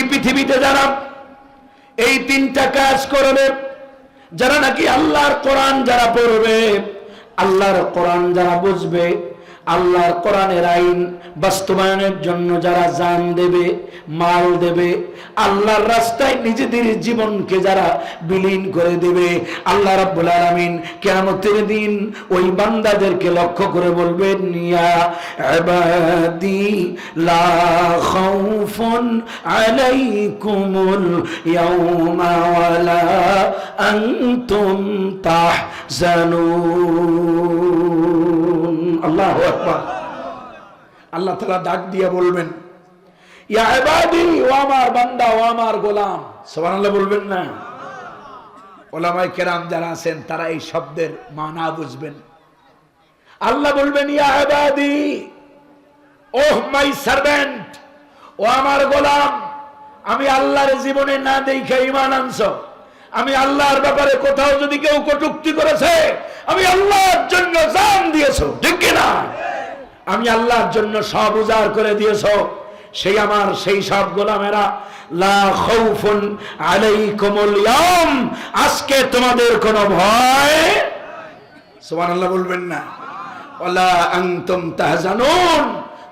এই পৃথিবীতে যারা এই তিনটা কাজ করবে, যারা নাকি আল্লাহর কোরআন যারা পড়বে, আল্লাহর কোরআন যারা বুঝবে, আল্লাহর কোরআনের আইন বাস্তবায়নের জন্য যারা জান দেবে, মাল দেবে, আল্লাহর রাস্তায় নিজেদের জীবনকে যারা বিলীন করে দেবে, আল্লাহ রাব্বুল আলামিন কিয়ামতের দিন ওই বান্দাদেরকে লক্ষ্য করে বলবেন, ইয়া ইবাদি লা খাউফুন আলাইকুমুল ইয়াওমা ওয়ালা আনতুম তাহজানুন। আল্লাহু আকবার। আল্লাহ তাআলা ডাক দিয়ে বলবেন, ইয়া ইবাদি, ও আমার বান্দা, ও আমার গোলাম। সুবহানাল্লাহ বলবেন না? উলামায়ে কেরাম যারা আছেন তারা এই শব্দের মানা বুঝবেন। আল্লাহ বলবেন, ইয়া ইবাদি, ও মাই সার্ভেন্ট, ও আমার গোলাম, আমি আল্লাহর জীবনে না দেখে ঈমান আনছো, আমি আল্লাহর ব্যাপারে কোথাও যদি কেউ কটূক্তি করেছে, আমি আল্লাহর জন্য জান দিয়েছো, ঠিক কি না? আমি আল্লাহর জন্য সব উজাড় করে দিয়েছো, সেই আমার সেই সব গোলামেরা, লা খাউফুন আলাইকুমুল ইয়াওম, আজকে তোমাদের কোনো ভয়, সুবহানাল্লাহ বলবেন না, ওয়ালা আনতুম তাহজানুন,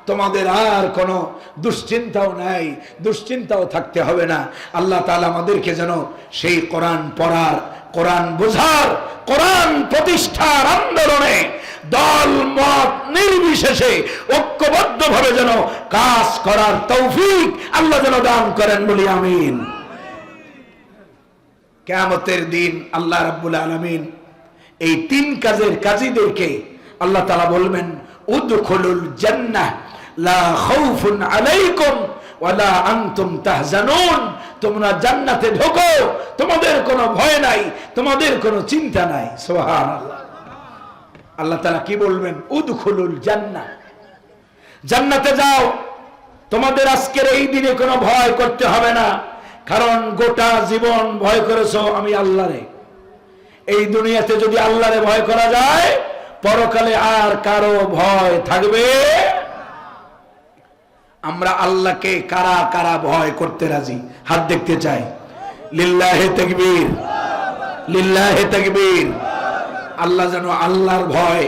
তোমাদের আর কোনো দুশ্চিন্তাও নাই, দুশ্চিন্তাও থাকতে হবে না। আল্লাহ তাআলা আমাদেরকে যেন সেই কোরআন পড়ার, কোরআন বোঝার, কোরআন প্রতিষ্ঠার আন্দোলনে দল মত নির্বিশেষে ঐক্যবদ্ধভাবে যেন কাজ করার তৌফিক আল্লাহ যেন দান করেন, বলি আমিন। কিয়ামতের দিন আল্লাহ রাব্বুল আলামিন এই তিন কাজের কাজীদেরকে আল্লাহ তাআলা বলবেন, উদখুলুল জান্নাহ লা খাউফুন আলাইকুম ওয়ালা আনতুম তাহজানুন, তোমরা জান্নাতে ঢোকো, তোমাদের কোনো ভয় নাই, তোমাদের কোনো চিন্তা নাই। সুবহানাল্লাহ। আল্লাহ তাআলা কি বলবেন? উদখুলুল জান্নাহ, জান্নাতে যাও, তোমাদের আজকের এই দিনে কোনো ভয় করতে হবে না, কারণ গোটা জীবন ভয় করেছো আমি আল্লাহরে। এই দুনিয়াতে যদি আল্লাহরে ভয় করা যায়, পরকালে আর কারো ভয় থাকবে। আমরা আল্লাহকে কারা কারা ভয় করতে রাজি? হাত দেখতে চাই। লিল্লাহে তাকবীর, লিল্লাহে তাকবীর। আল্লাহ যেন আল্লাহর ভয়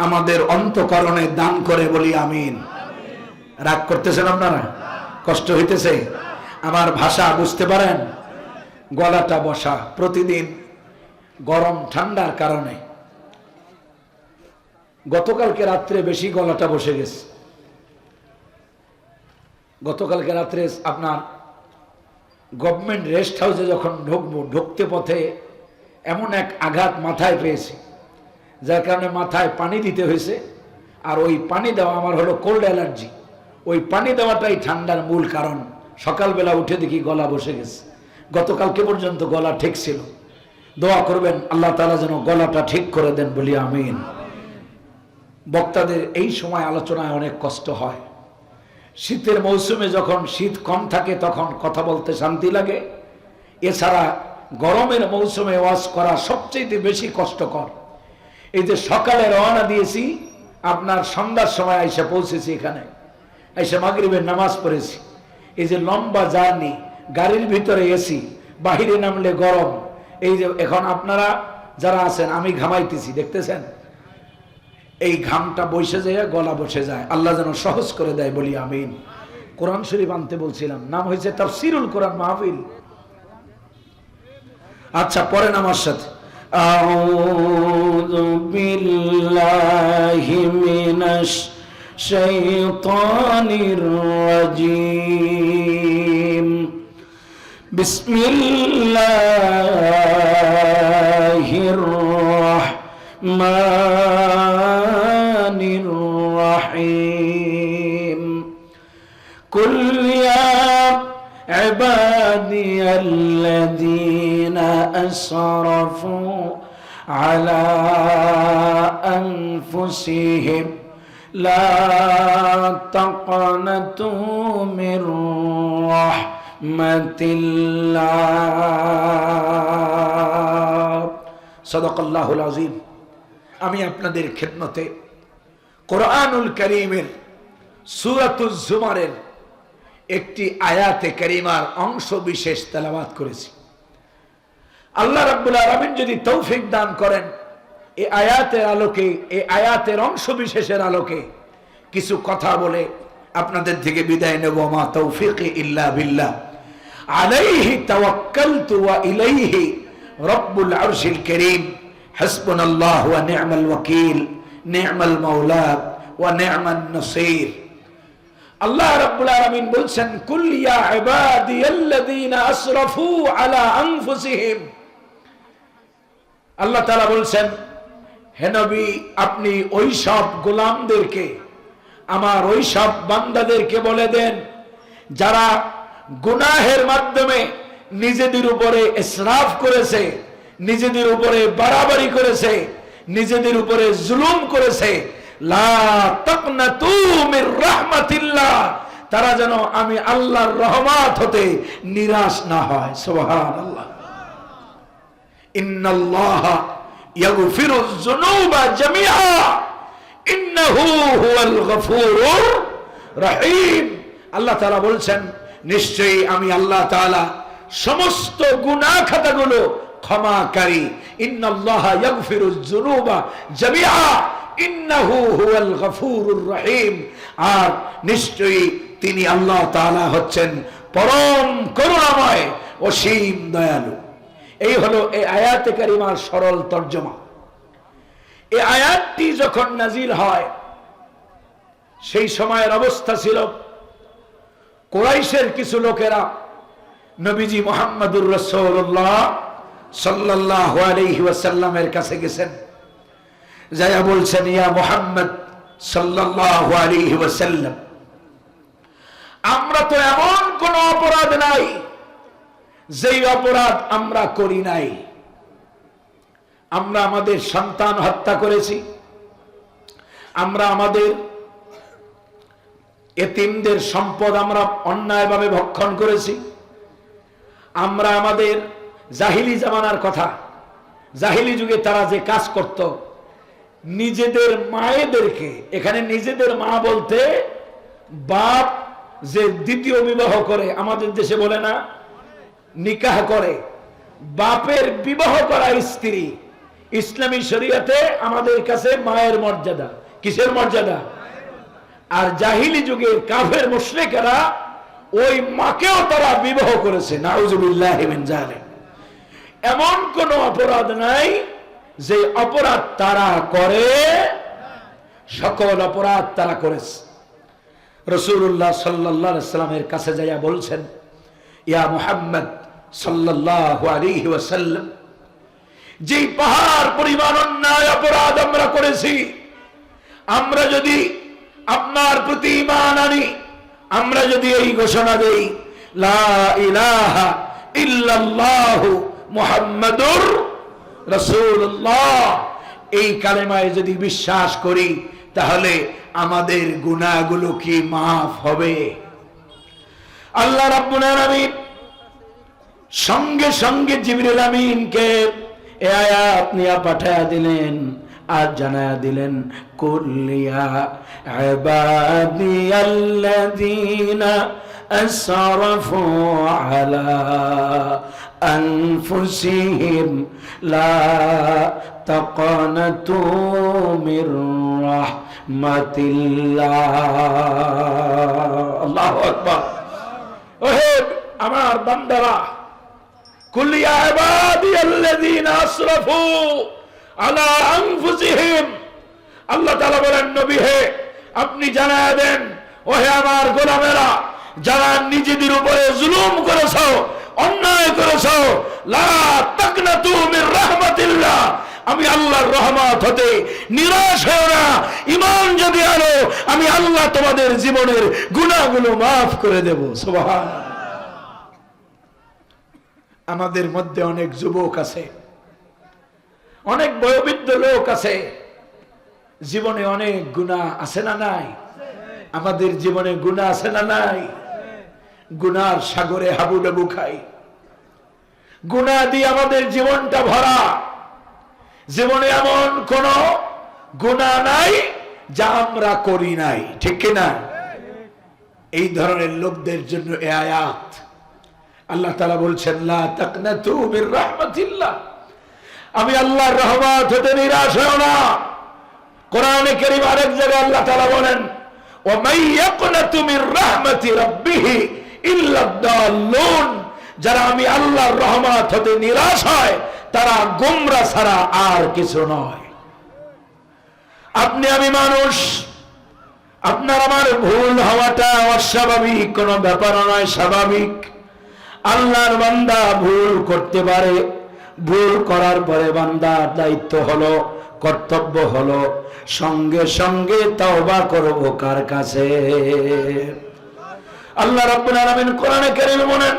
আমাদের অন্তঃকরণে দান করে, বলি আমিন। রাগ করতেছেন আপনারা? কষ্ট হইতেছে? আমার ভাষা বুঝতে পারেন? গলাটা বসা, প্রতিদিন গরম ঠান্ডার কারণে গতকালকে রাত্রে বেশি গলাটা বসে গেছে। গতকালকে রাত্রে আপনার গভর্নমেন্ট রেস্ট হাউসে যখন ঢুকবো, ঢুকতে পথে এমন এক আঘাত মাথায় পেয়েছি, যার কারণে মাথায় পানি দিতে হয়েছে। আর ওই পানি দেওয়া আমার হলো কোল্ড অ্যালার্জি, ওই পানি দেওয়াটাই ঠান্ডার মূল কারণ। সকালবেলা উঠে দেখি গলা বসে গেছে। গতকালকে পর্যন্ত গলা ঠিক ছিল। দোয়া করবেন আল্লাহ তাআলা যেন গলাটা ঠিক করে দেন, বলি আমিন। বক্তাদের এই সময় আলোচনায় অনেক কষ্ট হয়। শীতের মৌসুমে যখন শীত কম থাকে তখন কথা বলতে শান্তি লাগে, এছাড়া গরমের মৌসুমে ওয়াজ করা সবচেয়ে বেশি কষ্টকর। এই যে সকালে রওনা দিয়েছি, আপনার সন্ধ্যার সময় এসে পৌঁছেছি, এখানে এসে মাগরিবের নামাজ পড়েছি। এই যে লম্বা জার্নি, গাড়ির ভিতরে এসি, বাহিরে নামলে গরম। এই যে এখন আপনারা যারা আছেন, আমি ঘামাইতেছি, দেখতেছেন? এই ঘামটা বসে যায়, গলা বসে যায়। আল্লাহ যেন সহজ করে দেয়, বলি আমিন। কোরআন শরীফ আনতে বলছিলাম, নাম হয়েছে তাফসীরুল কোরআন মাহফিল। আচ্ছা, পড়েন আমার সাথে। আউযু বিল্লাহি মিনাশ শাইতানির রাজীম। বিসমিল্লাহির রাহমানির রাহিম। কুল ইয়া ইবাদিয়াল্লাযীনা আসরাফু আলা আনফুসিহিম লা তাকনাতু মির রাহমাতিল্লাহ। সাদাকাল্লাহুল আযীম। আমি আপনাদের খেদমতে কোরআনুল কারীমের সূরাতুজ জুমারের একটি আয়াতে কারিমার অংশ বিশেষ তেলাওয়াত করেছি। আল্লাহ রাব্বুল আলামিন যদি তৌফিক দান করেন, এই আয়াতের আলোকে, এই আয়াতের অংশ বিশেষের আলোকে কিছু কথা বলে আপনাদের থেকে বিদায় নেব। মা তৌফিকি ইল্লা বিল্লাহ, আলাইহি তাওয়াক্কালতু ওয়া ইলাইহি রব্বুল আরশিল কারীম, হাসবুনাল্লাহু ওয়া নি'মাল ওয়াকিল, নি'মাল মাওলা ওয়া নি'মান নাসীর। আল্লাহ রাব্বুল আলামিন বলছেন, কুল ইয়া ইবাদিয়াল্লাযীনা আসরাফু আলা আনফুসিহিম। আল্লাহ তাআলা বলছেন, হে নবী, আপনি ওই সব গোলামদেরকে, আমার ওই সব বান্দাদেরকে বলে দেন যারা গুনাহের মাধ্যমে নিজেদের উপরে ইসরাফ করেছে, নিজেদের উপরে বাড়াবাড়ি করেছে, নিজেদের উপরে জুলুম করেছে, লা তাকনাতু মির রাহমাতিল্লাহ, তারা যেন আমি আল্লাহর রহমত হতে নিরাশ না হয়। সুবহানাল্লাহ। ইন্নাল্লাহা ইয়াগফিরুয যুনুবা জামিআ ইন্নাহু হুয়াল গফুরুর রহিম। আল্লাহ তাআলা বলছেন, নিশ্চয়ই আমি আল্লাহ তাআলা সমস্ত গুনাহ খাতাগুলো ক্ষমাকারী। ইন্নাল্লাহা ইয়াগফিরুয যুনুবা জামিআ ইন্নাহু হুয়াল গফুরুর রহিম। আর নিশ্চয়ই তিনি আল্লাহ তাআলা হচ্ছেন পরম করুণাময়, অসীম দয়ালু। এই হলো এই আয়াতে কারিমার সরল তর্জমা। এই আয়াতটি যখন নাজিল হয়, সেই সময়ের অবস্থা ছিল, কুরাইশের কিছু লোকেরা নবীজি মুহাম্মদুর রাসূলুল্লাহ সাল্লাল্লাহু আলাইহি ওয়াসাল্লামের কাছে গেছেন, যায়া বলছেন, ইয়া মুহাম্মদ সাল্লাল্লাহু আলাইহি ওয়াসাল্লাম, আমরা তো এমন কোন অপরাধ নাই যেই অপরাধ আমরা করি নাই। আমরা আমাদের সন্তান হত্যা করেছি, আমরা আমাদের এতিমদের সম্পদ আমরা অন্যায়ভাবে ভক্ষণ করেছি, আমরা আমাদের জাহিলি জামানার কথা, জাহিলি যুগে তারা যে কাজ করত, নিজেদের মায়েদেরকে, এখানে নিজেদের মা বলতে বাপ যে দ্বিতীয় বিবাহ করে, আমাদের দেশে বলে না নিকাহ করে, বাপের বিবাহ করা স্ত্রী ইসলামী শরীয়তে আমাদের কাছে মায়ের মর্যাদা। কিসের মর্যাদা? আর জাহিলি যুগের কাফের মুশরিকরা ওই মাকেও তারা বিবাহ করেছে। নাউজুবিল্লাহি মিন যালিক। এমন কোন অপরাধ নাই যে অপরাধ তারা করে, সকল অপরাধ তারা করেছে। রাসূলুল্লাহ সাল্লাল্লাহু আলাইহি ওয়াসাল্লামের কাছে যাইয়া বলছেন, ইয়া মুহাম্মদ সাল্লাল্লাহু আলাইহি ওয়াসাল্লাম, যে পাহাড় পরিমাণ অন্যায় অপরাধ আমরা করেছি, আমরা যদি আপনার প্রতি ঈমান আনি, আমরা যদি এই ঘোষণা দেই, লা ইলাহা ইল্লাল্লাহু মুহাম্মাদুর রাসূলুল্লাহ, এই কালেমায় যদি বিশ্বাস করি, তাহলে আমাদের গুনাহগুলো কি মাফ হবে? আল্লাহ রাব্বুল আলামিন সঙ্গে সঙ্গে জিবরিল আমিনকে এই আয়াত নিয়ে পাঠায়া দিলেন আর জানায়া দিলেন, কুল ইয়া ইবাদিয়াল্লাযীনা আসরাফু আলা আনফুসিহিম লা তাকনাতু মির রাহমাতিল্লাহ। আল্লাহু আকবার। ওহে আমার বান্দারা, কুল ইয়া ইবাদিয়াল্লাযীনা আসরাফু আলা আনফুসিহিম, আল্লাহ তাআলা বলেন, নবী হে, আপনি জানায়া দেন, ওহে আমার গোলামেরা, যারা নিজেদের উপরে জুলুম করেছো, অন্যায় করেছো, লা তাকনাতু মির রাহমাতিল্লাহ, আমি আল্লাহর রহমত হতে নিরাশ হও না। ঈমান যদি আনো, আমি আল্লাহ তোমাদের জীবনের গুনাহগুলো মাফ করে দেব। সুবহানাল্লাহ। আমাদের মধ্যে অনেক যুবক আছে, অনেক বয়োবৃদ্ধ লোক আছে, জীবনে অনেক গুনাহ আছে না নাই? আমাদের জীবনে গুনাহ আছে না নাই? গুনার সাগরে হাবুডুবু খাই, গুনাহ দিয়ে আমাদের জীবনটা ভরা। জীবনে এমন কোন গুনাহ নাই যা আমরা করি নাই, ঠিক কিনা? এই ধরনের লোকদের জন্য এই আয়াত। আল্লাহ তাআলা বলছেন লা তাকনাতু মির রাহমাতিল্লাহ, আমি আল্লাহর রহমত হতে নিরাশ হও না। কোরআনে কারীম আরেক জায়গায় আল্লাহ তাআলা বলেন ওয়া মান ইয়াকনাতু মির রাহমাতি রাব্বিহি ইল্লা দাল্লুন, যারা আমি আল্লাহর রহমত হতে নিরাশ হয় তারা গোমরা ছাড়া আর কিছু নয়। আপনি আমি মানুষ, আপনার আমার ভুল হওয়াটা অস্বাভাবিক কোনো ব্যাপার নয়, স্বাভাবিক। আল্লাহর বান্দা ভুল করতে পারে, ভুল করার পরে বান্দার দায়িত্ব হলো, কর্তব্য হলো সঙ্গে সঙ্গে তওবা করব কার কাছে? আল্লাহ রাব্বুল আলামিন কোরআনে কারীমে বলেন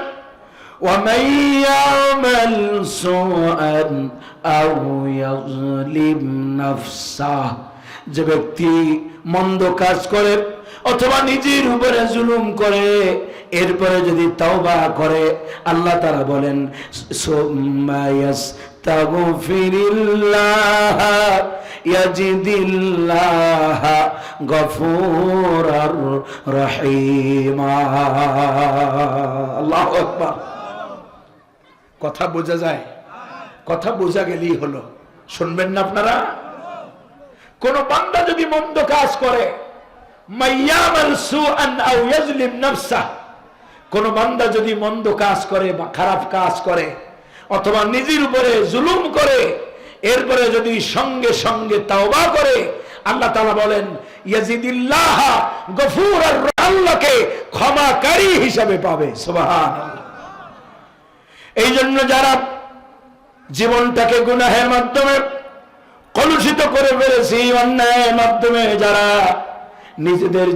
وَمَن يَعْمَلْ سُوءًا أَوْ يَظْلِمْ نَفْسَهُ, যে ব্যক্তি মন্দ কাজ করে অথবা নিজের উপরে জুলুম করে এরপরে যদি তওবা করে, আল্লাহ তাআলা বলেন সুম্মা ইয়াস্তাগফিরিল্লাহ ইয়াজিদিল্লাহ গফুরার রহিমা। আল্লাহু আকবার। কথা বোঝা যায়? কথা বোঝা গেলেই হলো। শুনবেন না আপনারা? কোন বান্দা যদি মন্দ কাজ করে, মাইয়ামাল সুআন আও ইয়াজলিম নাফসাহ, কোন বান্দা যদি মন্দ কাজ করে বা খারাপ কাজ করে অথবা নিজের উপরে জুলুম করে এরপরে যদি সঙ্গে সঙ্গে তাওবা করে, আল্লাহ তাআলা বলেন ইয়াজিদিল্লাহ গফুরার, আল্লাহকে ক্ষমাকারী হিসাবে পাবে। সুবহানাল্লাহ। এই জন্য যারা জীবনটাকে গুনাহের মাধ্যমে কলুষিত করে ফেলেছি, অন্যায়ের মাধ্যমে যারা নিজেদের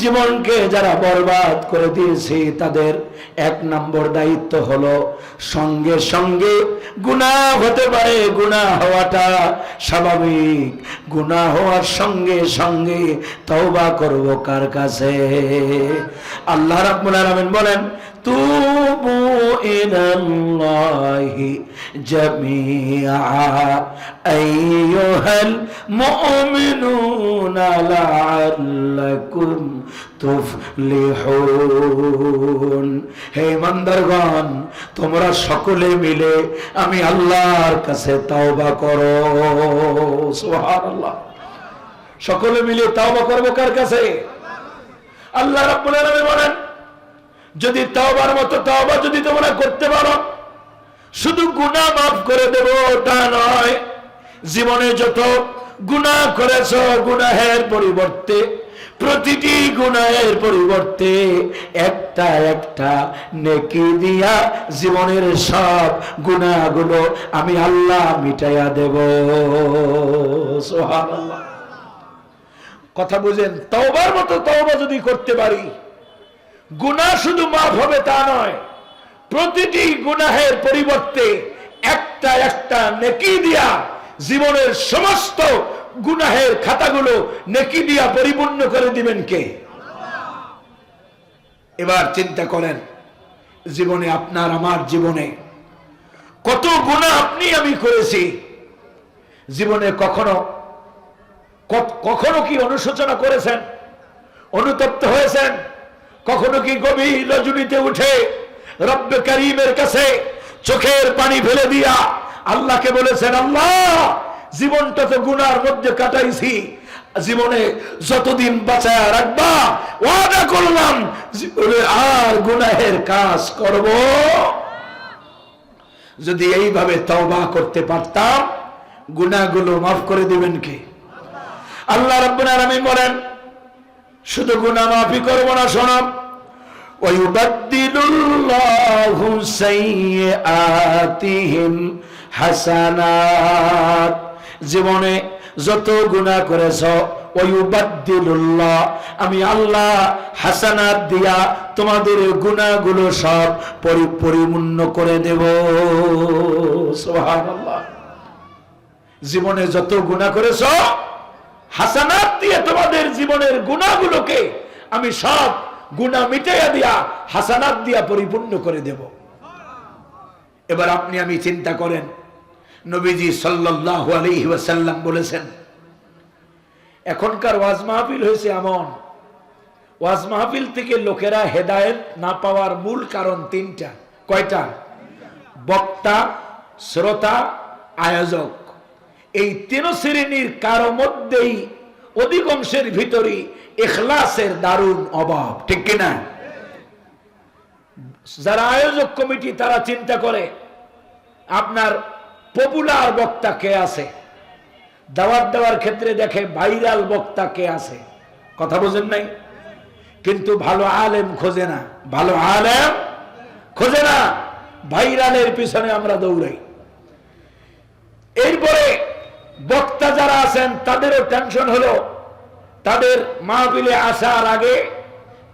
জীবনকে যারা বরবাদ করে দিয়েছে, তাদের এক নম্বর দায়িত্ব হলো সঙ্গে সঙ্গে গুনাহ হতে পারে, গুনাহ হওয়াটা স্বাভাবিক, গুনাহ হওয়ার সঙ্গে সঙ্গে তওবা করব কার কাছে? আল্লাহ রাব্বুল আলামিন বলেন তুবু ইলাল্লাহি জামিআ আইয়ুহাল মুমিনুনা লাআল্লাকুম তুফলিহুন। হে ইমানদারগণ, তোমরা সকলে মিলে আমি আল্লাহর কাছে তওবা করো। সুবহানাল্লাহ। সকলে মিলে তওবা করব কার কাছে? আল্লাহ রাব্বুল আলামিন বলেন যদি তওবার মতো তওবা যদি তোমরা করতে পারো, শুধু গুনাহ মাফ করে দেব তা নয়, জীবনে যত গুনাহ করেছো গুনাহের পরিবর্তে, প্রতিটি গুনাহের পরিবর্তে একটা একটা নেকি দিয়া জীবনের সব গুনাহগুলো আমি আল্লাহ মিটাইয়া দেব। সুবহানাল্লাহ। কথা বুঝেন? তওবার মতো তওবা যদি করতে পারি, গুনাহ শুধু মাফ হবে তা নয়, প্রতিটি গুনাহের পরিবর্তে একটা একটা নেকি দিয়া জীবনের সমস্ত গুনাহের খাতাগুলো নেকি দিয়া পরিপূর্ণ করে দিবেন কে? এবার চিন্তা করেন, জীবনে আপনার আমার জীবনে কত গুনাহ আপনি আমি করেছি। জীবনে কখনো কি অনুশোচনা করেছেন, অনুতপ্ত হয়েছেন? কখনো কি গভীর রজনীতে উঠে রব্বে কারীমের কাছে চোখের পানি ফেলে দিয়া আল্লাহকে বলেছেন, আল্লাহ জীবনটা তো গুনার মধ্যে কাটাইছি, জীবনে যতদিন বাঁচায় রাখবা ওয়াদা করলাম জীবনে আর গুনাহের কাজ করব। যদি এইভাবে তওবা করতে পারতাম, গুনাহগুলো মাফ করে দিবেন কে? আল্লাহ রাব্বুল আলামিন বলেন শুধু গুনাহ মাফই করব না, শোনো, ওয়ায়ুবাদদিলুল্লাহু সাইয়্যাতিহিম হাসানাত, জীবনে যত গুনাহ করেছো ওয়ায়ুবাদদিলুল্লাহ, আমি আল্লাহ হাসানাত দিয়া তোমাদের গুনাহগুলো সব পরিপূর্ণ করে দেব। সুবহানাল্লাহ। জীবনে যত গুনাহ করেছো হাসানাত দিয়ে তোমাদের জীবনের গুনাহগুলোকে আমি সব গুনাহ মিটাইয়া দিয়া হাসানাত দিয়া পরিপূর্ণ করে দেব। এবার আপনি আমি চিন্তা করেন, নবীজি সাল্লাল্লাহু আলাইহি ওয়াসাল্লাম বলেছেন, এখনকার ওয়াজ মাহফিল হয়েছে এমন ওয়াজ মাহফিল থেকে লোকেরা হেদায়েত না পাওয়ার মূল কারণ তিনটা। কয়টা? বক্তা, শ্রোতা, আয়োজক। এই তিন শ্রেণীর কারো মধ্যেই অধিকাংশের ভিতরেই ইখলাসের দারুণ অভাব, ঠিক কিনা? যারা আয়োজক কমিটি তারা চিন্তা করে আপনার পপুলার বক্তা কে আছে, দাওয়াত দেওয়ার ক্ষেত্রে দেখে ভাইরাল বক্তা কে আছে। কথা বোঝেন নাই? কিন্তু ভালো আলেম খোঁজে না, ভালো আলেম খোঁজে না, ভাইরালের পিছনে আমরা দৌড়াই। এরপরে বক্তা যারা আছেন তাদেরও টেনশন হলো, তাদের মাহফিলে আসার আগে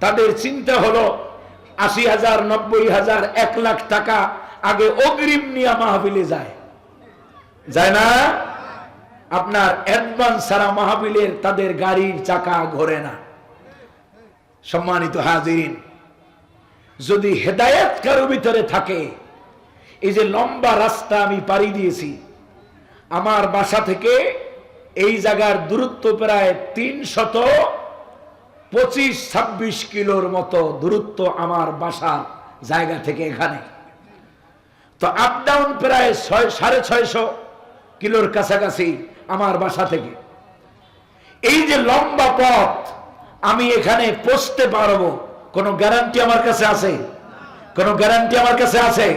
তাদের চিন্তা হলো ৮০,০০০, ৯০,০০০, ১ লাখ টাকা আগে অগ্রিম নিয়ে মাহফিলে যায় না? আপনার অ্যাডভান্স ছাড়া মাহফিলের তাদের গাড়ির চাকা ঘোরে না। সম্মানিত হাজিরিন, যদি হেদায়েত কারো ভিতরে থাকে, এই যে লম্বা রাস্তা আমি পাড়ি দিয়েছি, আমার বাসা থেকে এই জায়গার দূরত্ব প্রায় ৩২৫-২৬ কিলোর মতো দূরত্ব আমার বাসার জায়গা থেকে এখানে। তো আপ ডাউন প্রায় ৬৫০ কিলোর কাছাকাছি আমার বাসা থেকে। এই যে লম্বা পথ আমি এখানে পৌঁছতে পারবো, কোন গ্যারান্টি আমার কাছে আছে? কোন গ্যারান্টি আমার কাছে আছে?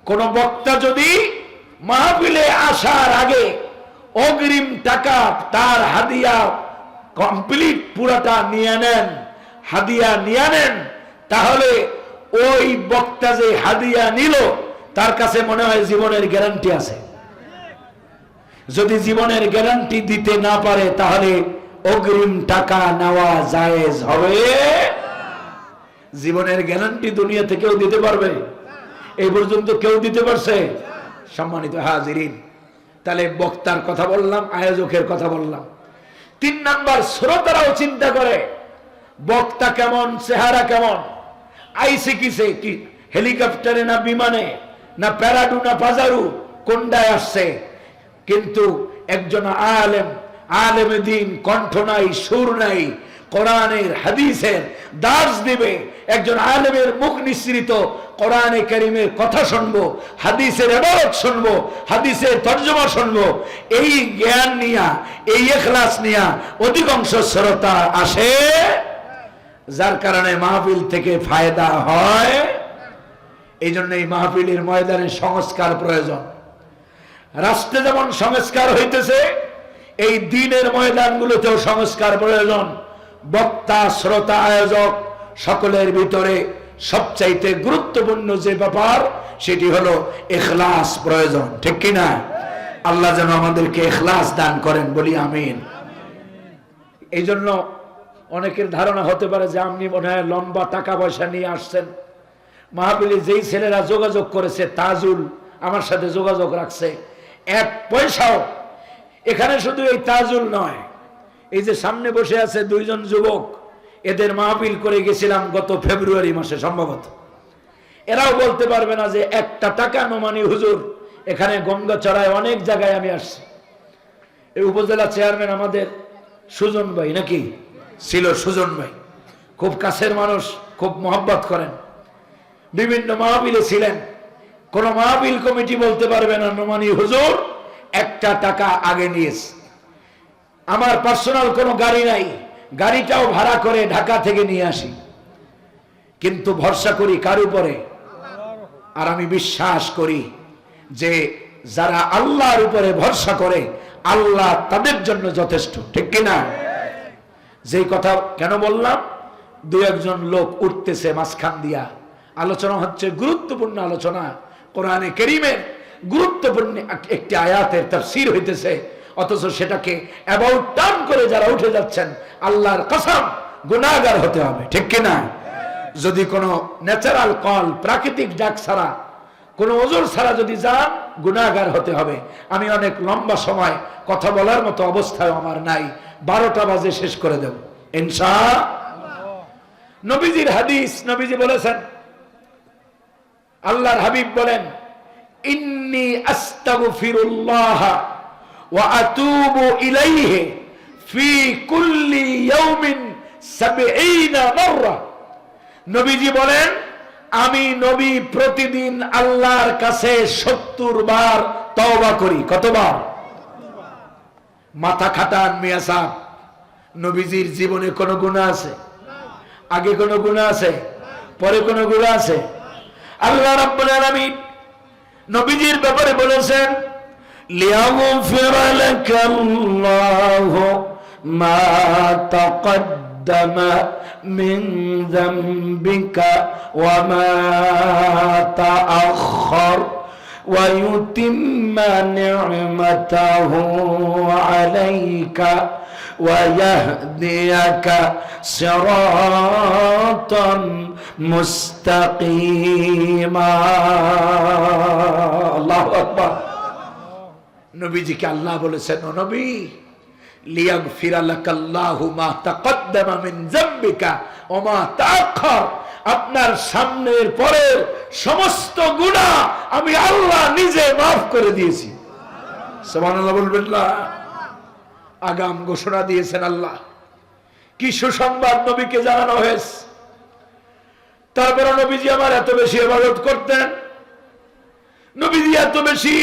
কোন বক্তা যদি মাহফিলে আসার আগে অগ্রিম টাকা তার হাদিয়া কমপ্লিট পুরাটা নিয়ে নেন, হাদিয়া নিয়ে নেন, তাহলে ওই বক্তা যে হাদিয়া নিল তার কাছে মনে হয় জীবনের গ্যারান্টি আছে। যদি জীবনের গ্যারান্টি দিতে না পারে তাহলে অগ্রিম টাকা নেওয়া জায়েজ হবে? জীবনের গ্যারান্টি দুনিয়া থেকেও দিতে পারবে? এই পর্যন্ত কেউ দিতে পারছে? সম্মানিত হাজিরিন, তাহলে বক্তার কথা বললাম, আয়োজকের কথা বললাম। ৩ নাম্বার, শ্রোতারাও চিন্তা করে বক্তা কেমন, চেহারা কেমন, আইসে কিসে, কি হেলিকপ্টারে না বিমানে না প্যারাডু না পাজারু, কোনটায় আসছে। কিন্তু একজন আলেমে দিন, কণ্ঠ নাই, সুর নাই, কোরআনের হাদিসের দার্স দিবে, একজন আলেমের মুখ নিঃসৃত কোরআনে কারীমের কথা শুনবো, হাদিসের ইবারত শুনবো, হাদিসের তরজমা শুনবো, এই জ্ঞান নিয়া, এই ইখলাস নিয়া অধিকাংশ শ্রোতা আসে, যার কারণে মাহফিল থেকে ফায়দা হয়। এই জন্য এই মাহফিলের ময়দানে সংস্কার প্রয়োজন। রাষ্ট্রে যেমন সংস্কার হইতেছে, এই দ্বীনের ময়দানগুলোতেও সংস্কার প্রয়োজন। বক্তা, শ্রোতা, আয়োজক সকলের ভিতরে সবচাইতে গুরুত্বপূর্ণ যে ব্যাপার সেটি হলো ইখলাস প্রয়োজন, ঠিক কিনা? আল্লাহ যেন আমাদেরকে ইখলাস দান করেন, বলি আমিন। এই জন্য অনেকের ধারণা হতে পারে যে আপনি মনে হয় লম্বা টাকা পয়সা নিয়ে আসছেন। মাহফিলে যেই ছেলেরা যোগাযোগ করেছে, তাজুল আমার সাথে যোগাযোগ রাখছে, 1 পয়সাও, এখানে শুধু এই তাজুল নয়, এই যে সামনে বসে আছে 2 জন যুবক, এদের মাহফিল করে গেছিলাম গত ফেব্রুয়ারি মাসে সম্ভবত। এরাও বলতে পারবে না যে 1 টাকা নোমানি হুজুর, এখানে গঙ্গাচড়ায় অনেক জায়গায় আমি আসছি। এই উপজেলা চেয়ারম্যান আমাদের সুজন ভাই নাকি ছিল, সুজন ভাই খুব কাছের মানুষ, খুব মহব্বত করেন, বিভিন্ন মাহফিলে ছিলেন। কোন মাহফিল কমিটি বলতে পারবে না নোমানি হুজুর 1 টাকা আগে নিয়েছে। আমার পার্সোনাল কোনো গাড়ি নাই, গাড়িটাও ভাড়া করে ঢাকা থেকে নিয়ে আসি, কিন্তু ভরসা করি কার উপরে? আর আমি বিশ্বাস করি যে যারা আল্লাহর উপরে ভরসা করে আল্লাহ তাদের জন্য যথেষ্ট, ঠিক কিনা? যেই কথা কেন বললাম, 2-1 জন লোক উঠতেছে মাঝখান দিয়া, আলোচনা হচ্ছে, গুরুত্বপূর্ণ আলোচনা, কোরআনে কারীমের গুরুত্বপূর্ণ একটি আয়াতের তাফসীর হইতেছে, অথচ সেটাকে অ্যাবাউট টার্ন করে যারা উঠে যাচ্ছেন, আল্লাহর কসম গুনাহগার হতে হবে, ঠিক কিনা? যদি কোনো ন্যাচারাল কল, প্রাকৃতিক ডাক ছাড়া, কোনো ওজোর ছাড়া যদি যান, গুনাহগার হতে হবে। আমি অনেক লম্বা সময় কথা বলার মতো অবস্থায় আমার নাই, 12টা বাজে শেষ করে দেব ইনশাআল্লাহ। নবীজির হাদিস, নবীজি বলেছেন, আল্লাহর হাবিব বলেন, ইন্নী আস্তাগফিরুল্লাহ ওয়া আতুবু ইলাইহি ফি কুল্লি ইয়াউমিন 70 মাররা। নবীজি বলেন আমি নবী প্রতিদিন আল্লাহর কাছে 70 বার তওবা করি। কতবার? মাথা খাটান মিয়া সাহেব, নবীজির জীবনে কোনো গুনাহ আছে? আগে কোনো গুনাহ আছে? পরে কোনো গুনাহ আছে? আল্লাহ রাব্বুল আলামিন নবীজির ব্যাপারে বলেছেন লিয়াগফির লাকাল্লাহু মা তাকদ্দামা মিন যামবিকা ওয়া মা তাআখার ওয়া ইউতিম্মা নি'মাতাহু আলাইকা ওয়া ইয়াহদিয়াকা সিরাতান মুস্তাকিমা। আল্লাহু আকবার। নবীজিকে আল্লাহ বলেছেন ও নবী লিয়াগফিরা লাকাল্লাহু মা তাকদ্দামা মিন যামবিকা ওয়া মা তাআখার, আপনার সামনের পরের সমস্ত গুনাহ আমি আল্লাহ নিজে মাফ করে দিয়েছি। সুবহানাল্লাহ বলবেন না? আগাম ঘোষণা দিয়েছেন আল্লাহ। কি সুসংবাদ নবীকে জানানো হয়েছে। তারপরে নবীজি আমার এত বেশি ইবাদত করতেন, নবীজি এত বেশি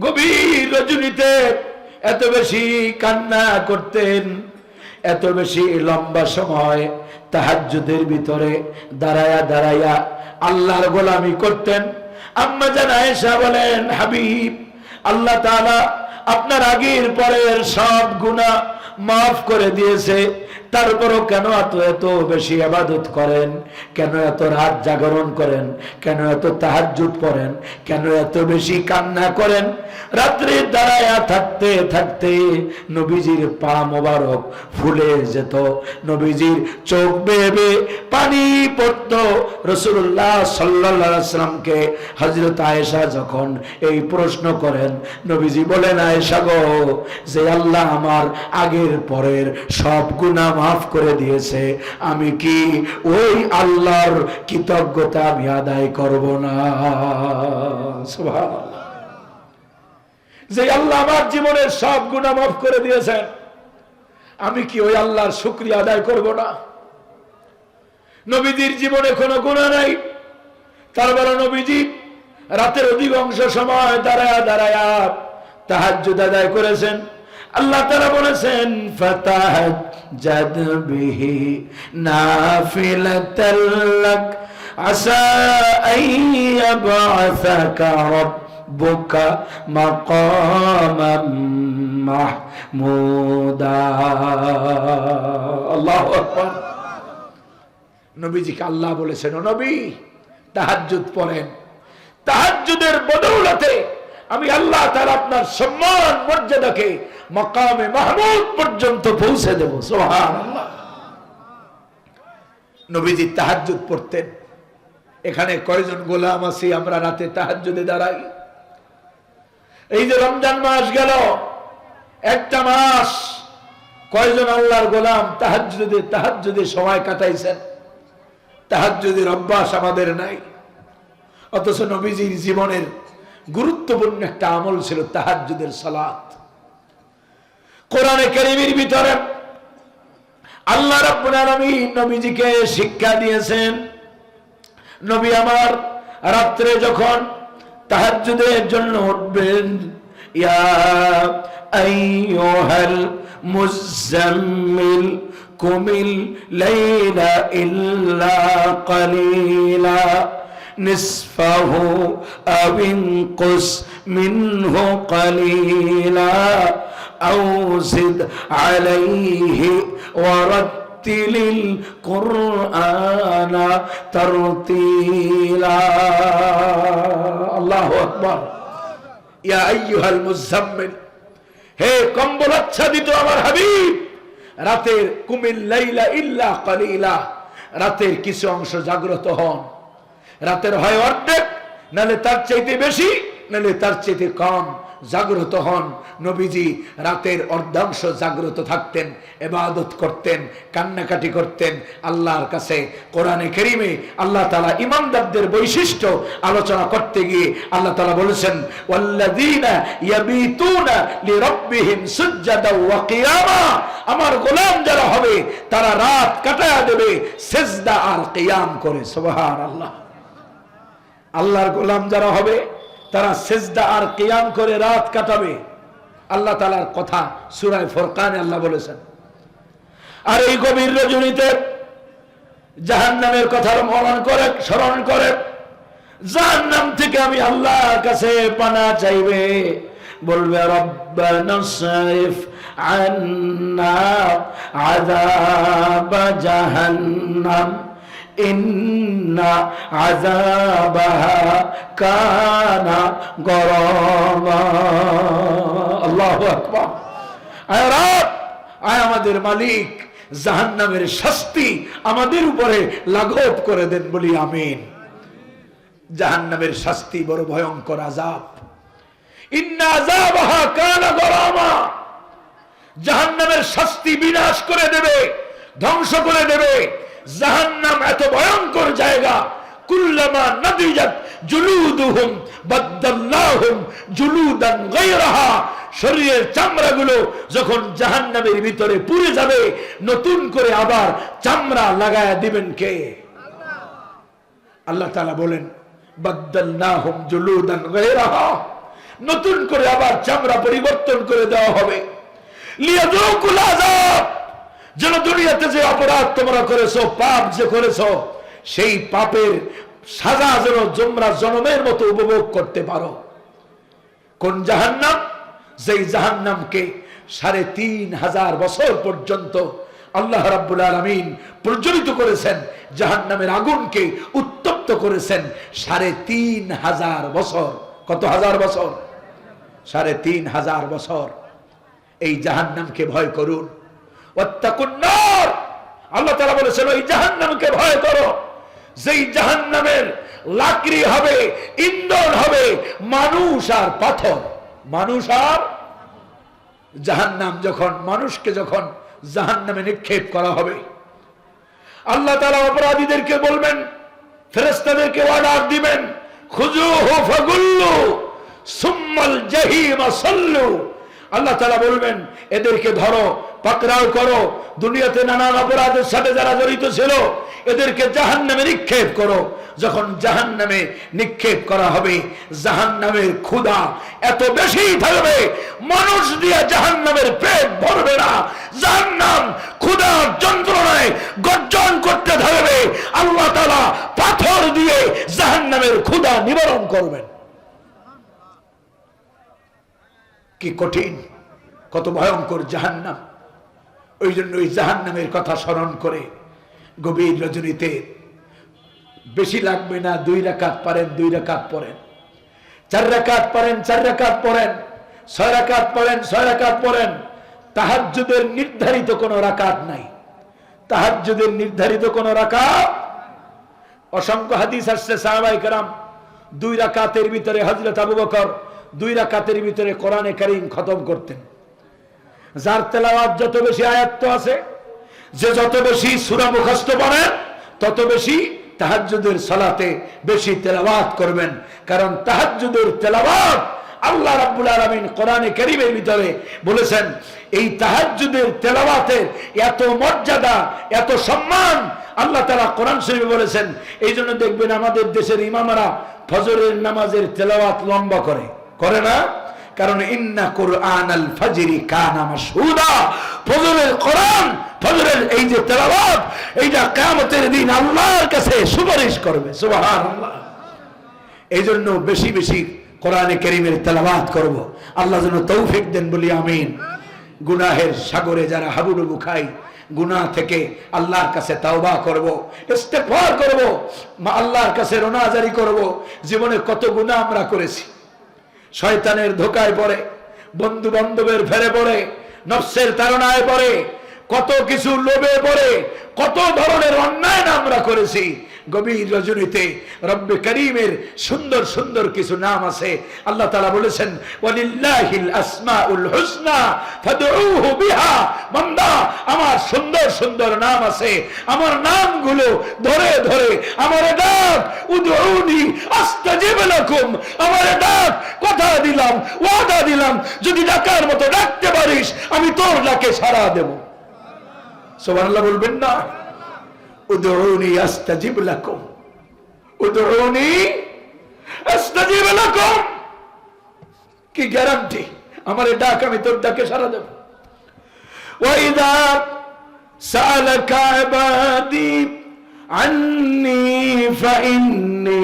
গভীর রজনীতে এত বেশি কান্না করতেন, এত বেশি লম্বা সময় তাহাজ্জুদের ভিতরে দাঁড়ায়া দাঁড়ায়া আল্লাহর গোলামি করতেন। আম্মা জান আয়েশা বলেন হাবিব আল্লাহ তাআলা আপনার আগের পরের সব গুনাহ মাফ করে দিয়েছে, তারপরও কেন এত বেশি ইবাদত করেন, কেন এত রাত জাগরণ করেন, কেন এত তাহাজ্জুদ পড়েন, কেন এত বেশি কান্না করেন? রাত্রে দাঁড়ায়া থাকতে থাকতে নবীজির পা মোবারক ফুলে যেত, নবীজির চোখ বেয়ে বেয়ে পানি পড়তো। রাসূলুল্লাহ সাল্লাল্লাহু আলাইহি ওয়াসাল্লামকে হযরত আয়েশা যখন এই প্রশ্ন করেন, নবীজি বলেন আয়েশা গো, যে আল্লাহ আমার আগের পরের সব গুনাহ মাফ করে দিয়েছে, আমি কি ওই আল্লাহর কৃতজ্ঞতা আমি আদায় করব না? সুবহানাল্লাহ। যে আল্লাহ আমার জীবনের সব গুনাহ মাফ করে দিয়েছেন, আমি কি ওই আল্লাহর শুকরিয়া আদায় করব না? নবীজির জীবনে কোনো গুনাহ নাই, তারপরে নবীজি রাতের অধিকাংশ সময় দাঁড়ায়া দাঁড়ায়া তাহাজ্জুদ আদায় করেছেন। আল্লাহ তাআলা বলেছেন ফাতাহাজ্জাদ বিহি নাফিলাতাল লাক আসা আইয়াবআসাকা রাব্বুকা মাকামান মাহমুদা। আল্লাহু আকবার। নবীজিকে আল্লাহ বলেছেন ও নবী তাহাজ্জুদ পড়েন, তাহাজ্জুদের বদৌলতে আমি আল্লাহ তাআলা আপনার সম্মান মর্যাদাকে মাকামে মাহমুদ পর্যন্ত পৌঁছে দেব। সুবহানাল্লাহ। নবীজি তাহাজ্জুদ পড়তেন। এখানে কয়জন গোলাম আছি আমরা রাতে তাহাজ্জুদে দাঁড়াই? এই যে রমজান মাস গেল, একটা মাস কয়জন আল্লাহর গোলাম তাহাজ্জুদে সময় কাটাইছেন? তাহাজ্জুদের অভ্যাস আমাদের নাই। অথচ নবীজির জীবনের গুরুত্বপূর্ণ একটা আমল ছিল তাহাজ্জুদের সালাত। কোরআনে কারীমের ভিতরে আল্লাহ রাব্বুল আলামিন নবীজিকে শিক্ষা দিয়েছেন, নবী আমার রাত্রে যখন তাহাজ্জুদের জন্য উঠবেন, ইয়া আইয়ুহাল মুযাম্মিল কুমিল লাইলা ইল্লা কালিলা নিসফাহু আও ইনকুস মিনহু কালিলা আও জিদ আলাইহি ওয়া রাত্তিলিল কুরআনা তারতিলা। আল্লাহু আকবার। ইয়া আইয়ুহাল মুযাম্মিল, হে কম্বল আচ্ছাদিত আমার হাবিব, রাতের কুমিল লাইলা ইল্লা কালিলা, রাতের কিছু অংশ জাগ্রত হন। রাতের হয় অর্ধেক, নালে তার চাইতে বেশি, নালে তার চাইতে কম জাগ্রত হন। নবীজি রাতের অর্ধাংশ জাগ্রত থাকতেন, ইবাদত করতেন, কান্নাকাটি করতেন আল্লাহর কাছে। কোরআনে কারীমে আল্লাহ তাআলা ঈমানদারদের বৈশিষ্ট্য আলোচনা করতে গিয়ে আল্লাহ তাআলা বলেছেন, ওয়াল্লাযীনা ইয়াবিতুনা লিরাব্বিহিম সুজদাও ওয়া কিয়ামা। আমার গোলাম যারা হবে তারা রাত কাটায়া দেবে সিজদা আর কিয়াম করে। সুবহানাল্লাহ। আল্লাহর গোলাম যারা হবে তারা সিজদা আর কিয়াম করে রাত কাটাবে। আল্লাহ তাআলার কথা সূরা ফুরকানে আল্লাহ বলেছেন। আর এই গভীর রজনীতে জাহান্নামের কথা স্মরণ করে জাহান্নাম থেকে আমি আল্লাহর কাছে পানা চাইবে, বলবে রব্বানা সারিফ আন্না আযাব জাহান্নাম ইন্না আযাবাহা কানা গরামা। আল্লাহু আকবার। আয় রব, আয় আমাদের মালিক, জাহান্নামের শাস্তি আমাদের উপরে লাঘব করে দেন, বলি আমিন। জাহান্নামের শাস্তি বড় ভয়ঙ্কর আযাব। ইন্না আযাবাহা কানা গরামা। জাহান্নামের শাস্তি বিনাশ করে দেবে, ধ্বংস করে দেবে। জাহান্নাম এত ভয়ঙ্কর জায়গা, কুল্লামা নাদিজাত জুলুদুহুম বাদদাল্লাহুম জুলুদান গায়রাহা। শরীরের চামড়াগুলো যখন জাহান্নামের ভিতরে পুড়ে যাবে, নতুন করে আবার চামড়া লাগায়া দিবেন কে? আল্লাহ তাআলা বলেন বাদদাল্লাহুম জুলুদান গায়রাহা, নতুন করে আবার চামড়া পরিবর্তন করে দেওয়া হবে। লিয়াযুকুল আযাব, যেন দুনিয়াতে যে অপরাধ তোমরা করেছো, পাপ যে করেছো, সেই পাপের সাজা যেন তোমরা জনমের মতো উপভোগ করতে পারো। কোন জাহান্নাম? যেই জাহান্নামকে ৩৫০০ বছর পর্যন্ত আল্লাহ রাব্বুল আলামিন প্রজ্বলিত করেছেন, জাহান্নামের আগুনকে উত্তপ্ত করেছেন ৩৫০০ বছর। কত হাজার বছর? ৩৫০০ বছর। এই জাহান্নামকে ভয় করুন। ওয়াত্তাকুন নার, আল্লাহ তাআলা বলেছেন ওই জাহান্নামকে ভয় করো, যেই জাহান্নামের লাকড়ি হবে, ইন্ধন হবে মানুষ আর পাথর। মানুষ আর জাহান্নাম যখন মানুষকে যখন জাহান্নামে নিক্ষেপ করা হবে, আল্লাহ তাআলা অপরাধীদেরকে বলবেন, ফেরেশতাদেরকে অর্ডার দিবেন, খুযুহু ফাগুল্লু সুম্মাল জাহিমা সাল্লু। আল্লাহ তাআলা বলবেন এদেরকে ধরো, পাকড়াও করো, দুনিয়াতে নানান অপরাধের সাথে যারা জড়িত ছিল এদেরকে জাহান্নামে নিক্ষেপ করো। যখন জাহান্নামে নিক্ষেপ করা হবে, জাহান্নামের ক্ষুধা এত বেশি থাকবে, মানুষ দিয়ে জাহান্নামের পেট ভরবে না। জাহান্নাম ক্ষুধার যন্ত্রণায় গর্জন করতে থাকবে, আল্লাহ তাআলা পাথর দিয়ে জাহান্নামের ক্ষুধা নিবারণ করবেন। কি কঠিন, কত ভয়ঙ্কর জাহান্নাম। ওই জন্য ওই জাহান্নামের কথা স্মরণ করে গভীর রজনীতে বেশি লাগবে না, 2 রাকাত পারেন 2 রাকাত পড়েন, 4 রাকাত পারেন 4 রাকাত পড়েন, 6 রাকাত পড়েন 6 রাকাত পড়েন। তাহাজ্জুদের নির্ধারিত কোনো রাকাত নাই, তাহাজ্জুদের নির্ধারিত কোনো রাকাত। অসংখ্য হাদিস আসছে সাহাবায়ে কেরাম 2 রাকাতের ভিতরে, হযরত আবু বকর 2 রাকাতের ভিতরে কোরআনে কারীম খতম করতেন। যার তেলাওয়াত যত বেশি আয়াত আছে, যে যত বেশি সূরা মুখস্থ পড়েন, তত বেশি তাহাজ্জুদের সালাতে বেশি তেলাওয়াত করবেন। কারণ তাহাজ্জুদের তেলাওয়াত আল্লাহ রাব্বুল আলামিন কোরআনে কারীমের ভিতরে বলেছেন, এই তাহাজ্জুদের তেলাওয়াতের এত মর্যাদা, এত সম্মান আল্লাহ তাআলা কোরআন শরীফে বলেছেন। এই জন্য দেখবেন আমাদের দেশের ইমামরা ফজরের নামাজের তেলাওয়াত লম্বা করে না? কারণ ইন্না কুরআনাল ফাজরি কানা মাশহুদা, ফজরের কোরআন, ফজরের এই যে তেলাওয়াত, এইটা কিয়ামতের দিন আল্লাহর কাছে সুপারিশ করবে। সুবহানাল্লাহ। এই জন্য বেশি বেশি কোরআনে কারীমের তেলাওয়াত করব। আল্লাহ যেন তৌফিক দেন, বলি আমিন। গুনাহের সাগরে যারা হাবুডুবু খাই, গুনাহ থেকে আল্লাহর কাছে তাওবা করব, ইস্তেগফার করব, আল্লাহর কাছে রোনাজারি করব। জীবনে কত গুনাহ আমরা করেছি, শয়তানের ধোকায় পড়ে, বন্ধু বান্ধবের ফেরে পড়ে, নফসের তাড়নায় পড়ে, কত কিছু লোভে পড়ে, কত ধরনের অন্যায় আমরা করেছি। গভীর রজনীতে রব্বে করিমের সুন্দর সুন্দর কিছু নাম আছে। আল্লাহ তাআলা বলেছেন ওয়ালিল্লাহিল আসমাউল হুসনা ফাদউহু বিহা। বান্দা, আমার সুন্দর সুন্দর নাম আছে, আমার নামগুলো ধরে ধরে আমারে ডাক। উদউনি আস্তাজিব লাকুম, আমারে ডাক। কথা দিলাম, ওয়াদা দিলাম, যদি ডাকার মতো ডাকতে পারিস আমি তোর ডাকে সাড়া দেব। সুবহানাল্লাহ বলবেন না? উদউনি আস্তাজিব লাকুম, উদউনি আস্তাজিব লাকুম। কি গ্যারান্টি? আমারে ডাক, আমি তোর ডাকে সাড়া দেব। ওয়াইদা সাআলাকা ইবাদি আন্নী ফাইন্নী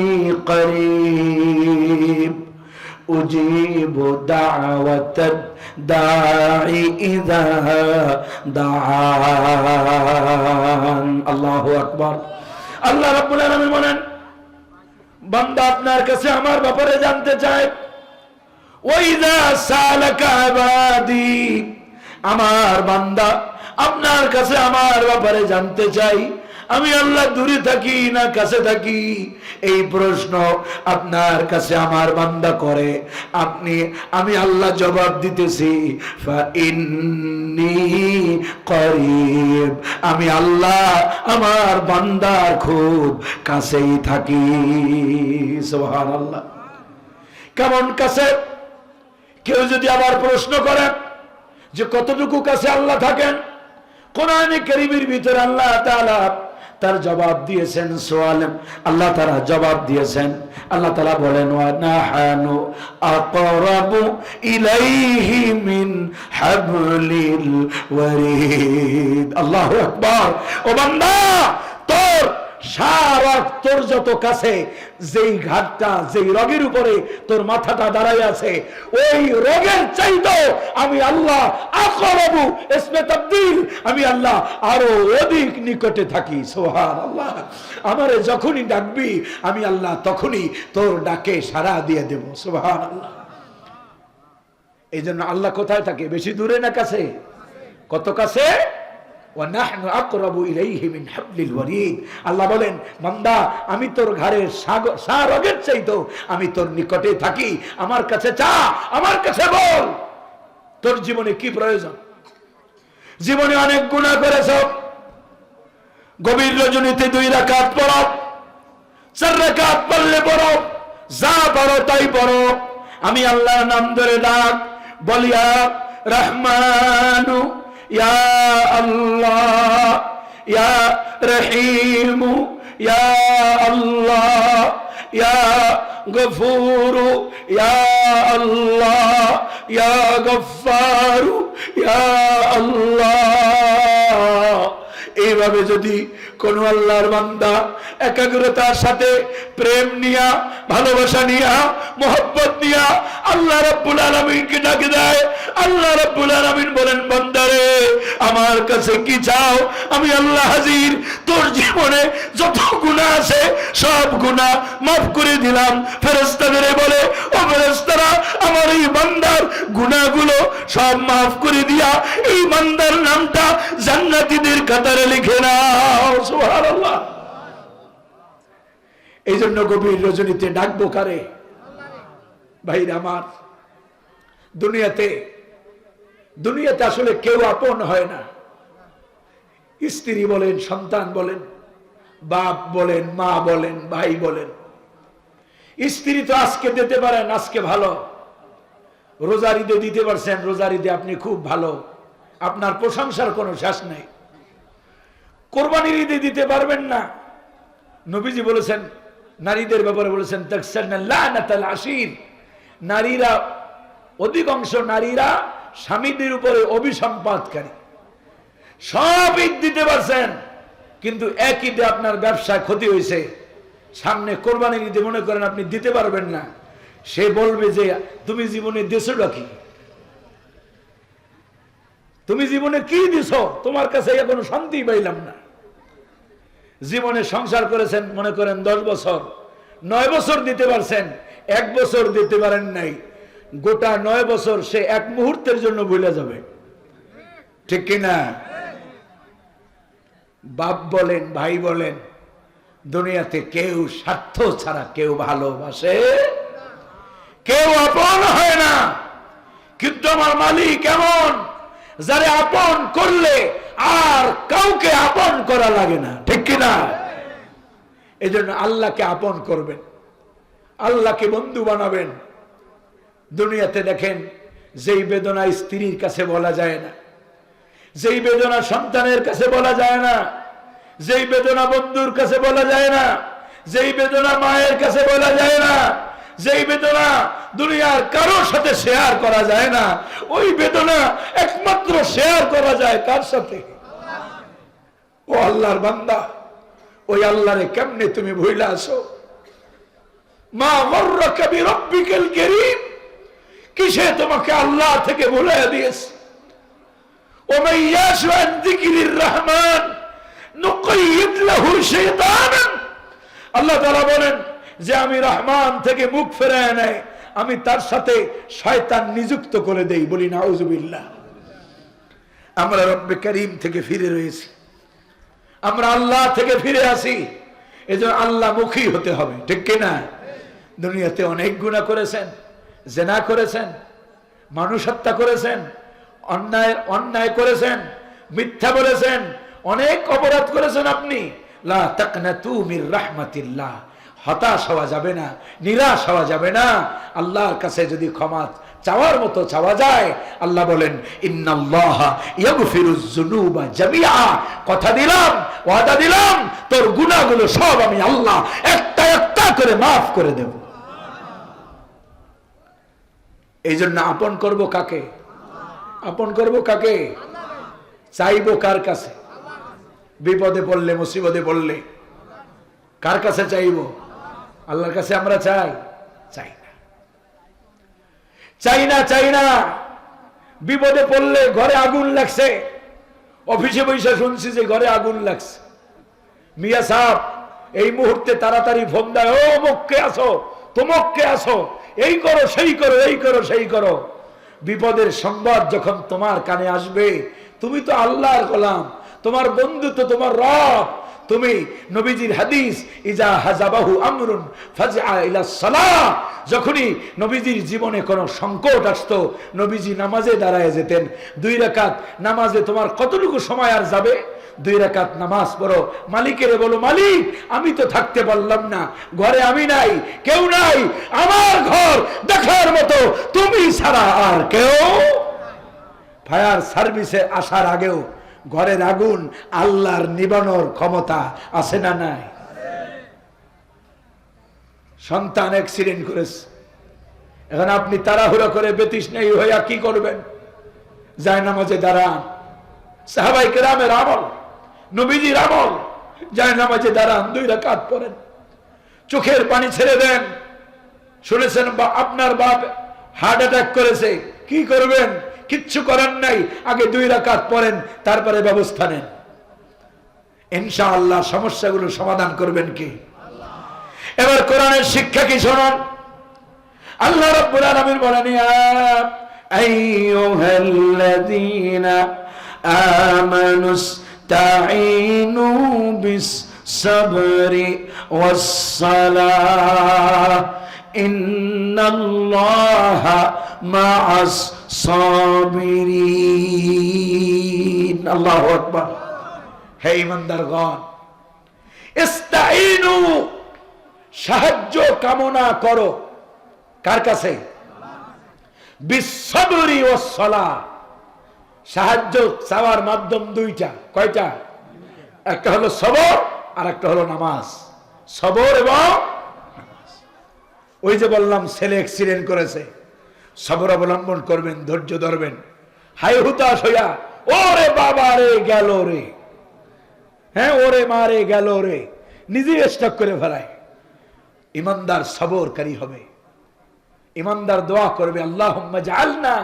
করিব উজিবু দাওয়াতাদ দাঈ ইযা দাআন। আল্লাহু আকবার। আল্লাহ রাব্বুল আলামিন বলেন, বান্দা আপনার কাছে আমার ব্যাপারে জানতে চায়। ওয়াইদা সালাকা ইবাদি, আমার বান্দা আপনার কাছে আমার ব্যাপারে জানতে চাই আমি আল্লাহ দূরে থাকি না কাছে থাকি, এই প্রশ্ন আপনার কাছে আমার বান্দা করে। আমি আল্লাহ জবাব দিতেছি ফাইন্নী করিব, আমি আল্লাহ আমার বান্দার খুব কাছেই থাকি। সুবহানাল্লাহ। কেমন কাছে? কেউ যদি আবার প্রশ্ন করে যে কতটুকু কাছে আল্লাহ থাকেন, কোরআনে কারীমের ভিতরে আল্লাহ তাআলা তার জবাব দিয়েছেন। সোয়ালেম আল্লাহ তাআলা জবাব দিয়েছেন। আল্লাহ তাআলা বলেন ওয়া নাহানু আকরাবু ইলাইহি মিন হাবলিল ওয়ারিদ। আল্লাহু আকবার। ও বান্দা, তোর সারা তোর যত কাছে যেই ঘাটটা, যেই রগের উপরে তোর মাথাটা দাঁড়ায় আছে, ওই রগের চাইতেও আমি আল্লাহ আকরাবু ইসমে তাবদীল, আমি আল্লাহ আরো অধিক নিকটে থাকি। সুবহানাল্লাহ। আমারে যখনই ডাকবি আমি আল্লাহ তখনই তোর ডাকে সাড়া দিয়ে দেব। সুবহানাল্লাহ। এই জন্য আল্লাহ কোথায় থাকে? বেশি দূরে না কাছে? কত কাছে? আল্লাহ বলেন, বান্দা আমি তোর ঘরের সাগরের চাইতেও আমি তোর নিকটে থাকি। আমার কাছে চা, আমার কাছে বল, তোর জীবনে কি প্রয়োজন? জীবনে অনেক গুনাহ করেছ, গভীর রজনীতে 2 রাকাত পড়ো, 4 রাকাত পড়লে পড়ো, যা পড়ো তাই পড়ো, আমি আল্লাহর নাম ধরে ডাক, বলিয়া রহমানু ইয়া আল্লাহ, ইয়া রহিম, ইয়া আল্লাহ, ইয়া গফুর, ইয়া আল্লাহ, ইয়া গফফার, ইয়া আল্লাহ। এইভাবে যদি কোন আল্লাহর বান্দা একাগ্রতার সাথে প্রেম নিয়া, ভালোবাসা নিয়া, মোহব্বত নিয়া আল্লাহ রাব্বুল আলামিনকে ডাকে দেয়, আল্লাহ রাব্বুল আলামিন বলেন, বান্দারে আমার কাছে কি চাও? আমি আল্লাহ হাজির। তোর জীবনে যত গুনাহ আছে সব গুনাহ মাফ করে দিলাম। ফেরেশতাদের বলে, ও ফেরেশতারা, আমার এই বান্দার গুনাহগুলো সব মাফ করে দিয়া এই বান্দার নামটা জান্নাতীদের কাতারে লিখে নাও। সুবহানাল্লাহ। এই জন্য গভীর রজনীতে ডাকবো কারে? ভাইরা আমার, দুনিয়াতে আসলে কেউ আপন হয় না। স্ত্রী বলেন, সন্তান বলেন, বাপ বলেন, মা বলেন, ভাই বলেন। স্ত্রী তো আজকে দিতে পারেন, আজকে ভালো, রোজার ঈদে দিতে পারছেন, রোজার ঈদে আপনি খুব ভালো, আপনার প্রশংসার কোনো শেষ নেই। কোরবানির ঈদে দিতে পারবেন না। নবীজি বলেছেন, নারীদের ব্যাপারে বলেছেন, তাকসারনা লানাতাল আশির, নারীরা, অধিকাংশ নারীরা স্বামীদের উপরে অভিসম্পাদকারী। সব ঈদ দিতে পারছেন, কিন্তু এক ঈদে আপনার ব্যবসায় ক্ষতি হয়েছে, সামনে কোরবানির ঈদে মনে করেন আপনি দিতে পারবেন না, সে বলবে যে তুমি জীবনে দিছোটা কি? তুমি জীবনে কি দিছ? তোমার কাছে এখনো শান্তি পাইলাম না। জীবনে সংসার করেছেন মনে করেন 10 বছর, 9 বছর দিতে পারছেন, 1 বছর দিতে পারেন নাই, গোটা 9 বছর সে এক মুহূর্তের জন্য ভুলে যাবে। ঠিক কিনা? বাপ বলেন, ভাই বলেন, দুনিয়াতে কেউ স্বার্থ ছাড়া কেউ ভালোবাসে, কেউ আপন হয় না। কিন্তু আমার মালিক এমন, যারে আপন করলে আর কাউকে আপন করা লাগে না, ঠিক কিনা? এই জন্য আল্লাহকে আপন করবেন, আল্লাহকে বন্ধু বানাবেন। দুনিয়াতে দেখেন, যেই বেদনা স্ত্রীর কাছে বলা যায় না, যেই বেদনা সন্তানের কাছে বলা যায় না, যেই বেদনা বন্ধুর কাছে বলা যায় না, যেই বেদনা মায়ের কাছে বলা যায় না, যেই বেদনা দুনিয়ার কারোর সাথে শেয়ার করা যায় না, ওই বেদনা একমাত্র শেয়ার করা যায় কার সাথে? ও আল্লাহর বান্দা, ওই আল্লাহরে কেমনে তুমি ভুইলা আসো? মা গররাকা বিরাব্বিকাল কারীম, কিসে তোমাকে আল্লাহ থেকে ভুলাইয়া দিয়েছে? ও মাইয়াশু আন যিকরির রহমান নুকাইয়িদ লাহু শাইতানান। আল্লাহ তাআলা বলেন যে আমি রহমান থেকে মুখ ফেরায় নেয়, আমি তার সাথে শয়তান নিযুক্ত করে দেই। বলি নাউজুবিল্লাহ। আমরা রব্বে কারীম থেকে ফিরে রয়েছি, আমরা আল্লাহ থেকে ফিরে আসি। এজন্য আল্লাহ মুখী হতে হবে, ঠিক কিনা? দুনিয়াতে অনেক গুনাহ করেছেন, জিনা করেছেন, মানুষ হত্যা করেছেন, অন্যায় করেছেন, মিথ্যা বলেছেন, অনেক অপরাধ করেছেন আপনি। লা তাকনাতু মির রাহমাতিল্লাহ, হতাশ হওয়া যাবে না, নিরাশ হওয়া যাবে না। আল্লাহর কাছে যদি ক্ষমা চাওয়ার মতো চাওয়া যায়, আল্লাহ বলেন ইন্নাল্লাহা ইয়াগফিরুজ যুনুবা জামিআ, কথা দিলাম, ওয়াদা দিলাম, তোর গুনাহগুলো সব আমি আল্লাহ একটা একটা করে মাফ করে দেব। এই জন্য আপন করব কাকে? আপন করব কাকে? চাইবো কার কাছে? বিপদে পড়লে, মুসিবতে পড়লে কার কাছে চাইবো? আল্লাহর কাছে আমরা চাই? চাই না, চাই না, চাই না। বিপদে পড়লে ঘরে আগুন লাগছে, অফিসে বসে শুনছি যে ঘরে আগুন লাগছে। মিয়া সাহেব এই মুহূর্তে তাড়াতাড়ি ফোন দেয়, ও অমুককে আসো, তমুককে আসো, এই করো, সেই করো, এই করো, সেই করো। বিপদের সংবাদ যখন তোমার কানে আসবে, তুমি তো আল্লাহর গোলাম, তোমার বন্ধু তো তোমার রব। তুমি নবীজির হাদিস, ইজা হাজাবাহু আমরুন ফাজআ ইলাস সালাহ, যখনই নবীজির জীবনে কোনো সংকট আসতো, নবীজি নামাজে দাঁড়ায় যেতেন। 2 রাকাত নামাজে তোমার কতটুকু সময় আর যাবে? 2 রাকাত নামাজ পড়ো, মালিকের বলো, মালিক আমি তো থাকতে পারলাম না, ঘরে আমি নাই, কেউ নাই, আমার ঘর দেখার মতো তুমি ছাড়া আর কেউ। ফায়ার সার্ভিসে আসার আগেও ঘরের আগুন আল্লাহর নিবানোর ক্ষমতা আছে না নাই? সন্তান অ্যাক্সিডেন্ট করেছে, এখন আপনি তাড়াহুড়ো করে বেতৃষ্ণায়ী হইয়া কি করবেন? যায় নামাজে দাঁড়ান। সাহাবায়ে কেরামের আমল, নবীজির আমল, যায় নামাজে দাঁড়ান, 2 রাকাত পড়েন, চোখের পানি ছেড়ে দেন। শুনেছেন আপনার বাপ হার্ট অ্যাটাক করেছে, কি করবেন? কিচ্ছু করার নাই, আগে 2 রাকাত পড়েন, তারপরে ব্যবস্থা নেন। ইনশাআল্লাহ সমস্যাগুলো সমাধান করবেন কি? আল্লাহ। এবার কোরআনের শিক্ষা কি শুনুন। আল্লাহ রাব্বুল আলামিন বলেন, ইয়া আইয়ুহাল্লাযীনা আমানুস্তাঈনু বিস-সাবরি ওয়াস-সালাহ ইন্নাল্লাহা মা'আস সাবিরিন। আল্লাহু আকবার। হে ঈমানদারগণ, ইস্তাঈনু, সাহায্য কামনা করো কার কাছে? বিস-সাবরি ওয়াস-সালাহ। সাহায্য চাওয়ার মাধ্যম 2টা। কয়টা? একটা হলো সবর আর একটা হলো নামাজ। সবর এবং নামাজ। ওই যে বললাম ছেলে অ্যাক্সিডেন্ট করেছে, সবর অবলম্বন করবেন, ধৈর্য ধরবেন। হাই হুতাশ হইয়া ওরে বাবা রে গেল রে, হ্যাঁ ওরে মা রে গেল রে, নিজে স্টক করে ফেলায়। ইমানদার সবরকারী হবে, ইমানদার দোয়া করবে, আল্লাহুম্মা জাআলনা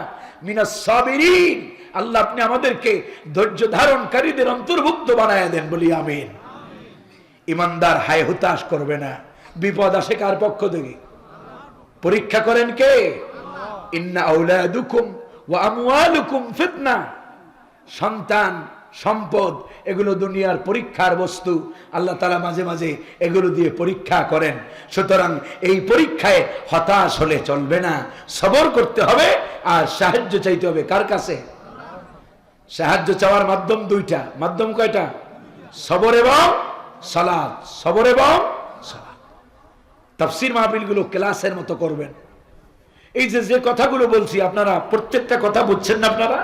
মিনাস সাবিরিন। আল্লাহ আপনি আমাদেরকে ধৈর্য ধারণকারীদের অন্তর্ভুক্ত বানায় দেন, বলি আমিন। ইমানদার হায় হুতাশ করবে না। বিপদ আসে কার পক্ষ থেকে? পরীক্ষা করেন কে? ইন্না আওলাদুকুম ওয়া আমওয়ালুকুম ফিতনা। সন্তান সম্পদ, এগুলো দুনিয়ার পরীক্ষার বস্তু। আল্লাহ তাআলা মাঝে মাঝে এগুলো দিয়ে পরীক্ষা করেন। সুতরাং এই পরীক্ষায় হতাশ হলে চলবে না, সবর করতে হবে আর সাহায্য চাইতে হবে। কার কাছে? সাহায্য চাওয়ার মাধ্যম দুইটা। মাধ্যম কয়টা? সবর এবং সালাত। সবর এবং সালাত। তাফসীর মাহফিলগুলো ক্লাসের মতো করবেন। এই যে কথাগুলো বলছি, আপনারা প্রত্যেকটা কথা বুঝছেন না? আপনারা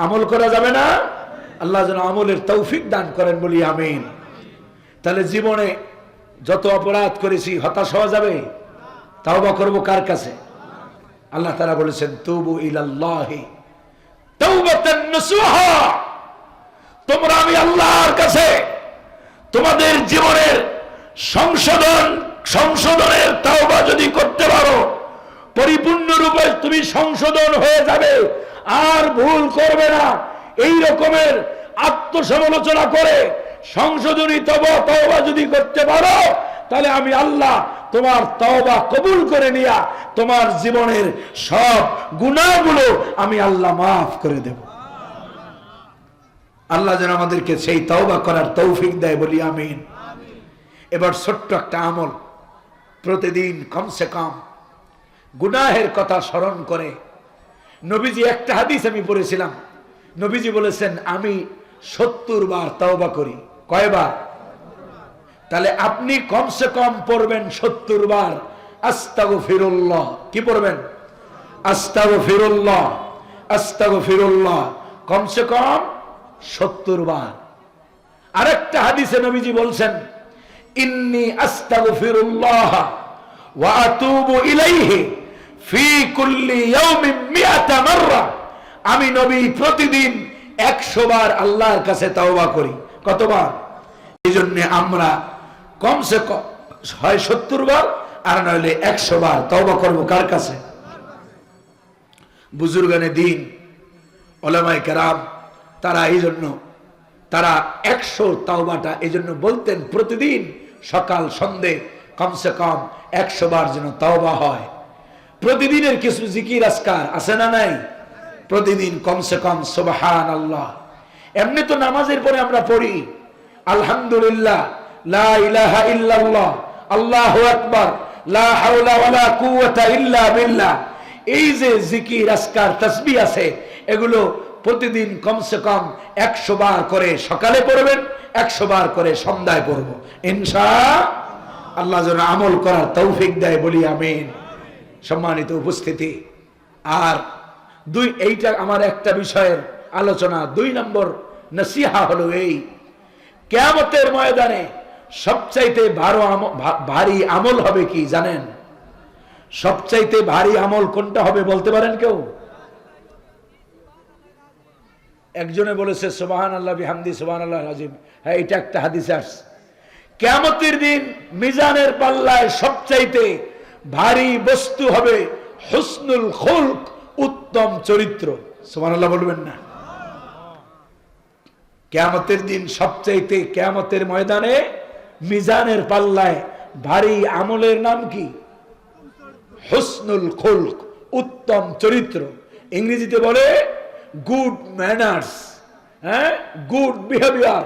আমল করা যাবে না? আল্লাহ যেন আমলের তৌফিক দান করেন, বলি আমিন। তাহলে জীবনে যত অপরাধ করেছি হতাশ হওয়া যাবে? তাওবা করব কার কাছে? আল্লাহ তাআলা বলেছেন তুবু ইলাল্লাহি তাওবাতান নাসুহা। তোমরা আমি আল্লাহর কাছে তোমাদের জীবনের সংশোধনের তাওবা যদি করতে পারো, পরিপূর্ণরূপে তুমি সংশোধন হয়ে যাবে, আর ভুল করবে না। এই রকমের আত্মসমালোচনা করে সংশোধনী তওবা যদি করতে পারো, তাহলে আমি আল্লাহ তোমার তওবা কবুল করে নিয়া তোমার জীবনের সব গুনাহগুলো আমি আল্লাহ মাফ করে দেব। আল্লাহ যেন আমাদেরকে সেই তওবা করার তৌফিক দেয়, বলি আমিন। এবার ছোট্ট একটা আমল, প্রতিদিন কমসে কম গুনাহের কথা স্মরণ করে। নবীজি একটা হাদিস আমি পড়েছিলাম, নবীজি বলেছেন আমি 70 বার তওবা করি। কয়বার? তাহলে আপনি কমসে কম পড়বেন 70 বার আস্তাগফিরুল্লাহ। কি পড়বেন? আস্তাগফিরুল্লাহ, আস্তাগফিরুল্লাহ, কমসে কম 70 বার। আরেকটা হাদিসে নবীজি বলছেন ইন্নী আস্তাগফিরুল্লাহ ওয়া আতুবু ইলাইহি ফি কুল্লি ইয়াউমিন 100 মাররা। আমি নবী প্রতিদিন 100 বার আল্লাহর কাছে তওবা করি। কতবার? এই জন্য আমরা কমসে কম হয় 70 বার আর নইলে 100 বার তওবা করব। কার কাছে? বুজুর্গানে দিন, উলামায়ে কেরাম, তারা এই জন্য তারা 100 তওবাটা এই জন্য বলতেন প্রতিদিন সকাল সন্ধে কমসে কম 100 বার যেন তওবা হয়। প্রতিদিনের কিছু জিকির আজকার আছে না নাই? প্রতিদিন কমসে কম সুবহানাল্লাহ। এমনি তো নামাজের পরে আমরা পড়ি আলহামদুলিল্লাহ, লা ইলাহা ইল্লাল্লাহ, আল্লাহু আকবার, লা হাওলা ওয়ালা কুওয়াতা ইল্লা বিল্লাহ। এই যে জিকির আজকার তাসবিহ আছে, এগুলো প্রতিদিন কমসে কম 100 বার করে সকালে পড়বেন, 100 বার করে সন্ধ্যায় পড়ব ইনশাআল্লাহ। যেন আমল করার তৌফিক দেয়, বলি আমিন। সম্মানিত উপস্থিতি, আর এইটা আমার একটা বিষয়ের আলোচনা। 2 নম্বর নসিহা হলো এই, কিয়ামতের ময়দানে সবচাইতে ভারী আমল হবে কি জানেন? সবচাইতে ভারী আমল কোনটা হবে বলতে পারেন কেউ? একজনে বলেছে সুবহানাল্লাহ বিহামদি সুবহানাল্লাহিল আযীম। হ্যাঁ, এটা একটা হাদিসে আসছে। কিয়ামতের দিন মিজানের পাল্লায় সবচাইতে ভারী বস্তু হবে হুসনুল খুলক, উত্তম চরিত্র। সুবহানাল্লাহ বলবেন না? কিয়ামতের দিন সবচাইতে, কিয়ামতের ময়দানে মিজানের পাল্লায় ভারী আমলের নাম কি? হুসনুল খুলক, উত্তম চরিত্র। ইংরেজিতে বলে গুড ম্যানার্স, হ্যাঁ, গুড বিহেভিয়ার।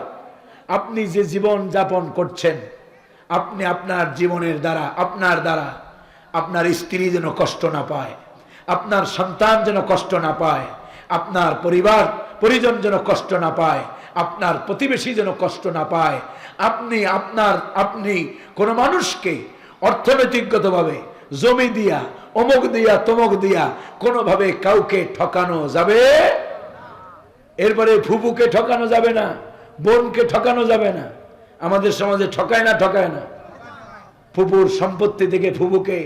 আপনি যে জীবন যাপন করছেন, আপনি আপনার জীবনের দ্বারা, আপনার দ্বারা আপনার স্ত্রী যেন কষ্ট না পায়, আপনার সন্তান যেন কষ্ট না পায়, আপনার পরিবার পরিজন যেন কষ্ট না পায়, আপনার প্রতিবেশী যেন কষ্ট না পায়। আপনি কোন মানুষকে অর্থনৈতিকগতভাবে জমি দিয়া, অমুক দিয়া, তমুক দিয়া কোনোভাবে কাউকে ঠকানো যাবে। এরপরে ফুপুকে ঠকানো যাবে না, বোনকে ঠকানো যাবে না। আমাদের সমাজে ঠকায় না? ঠকায় না? ফুপুর সম্পত্তি থেকে ফুপুকে,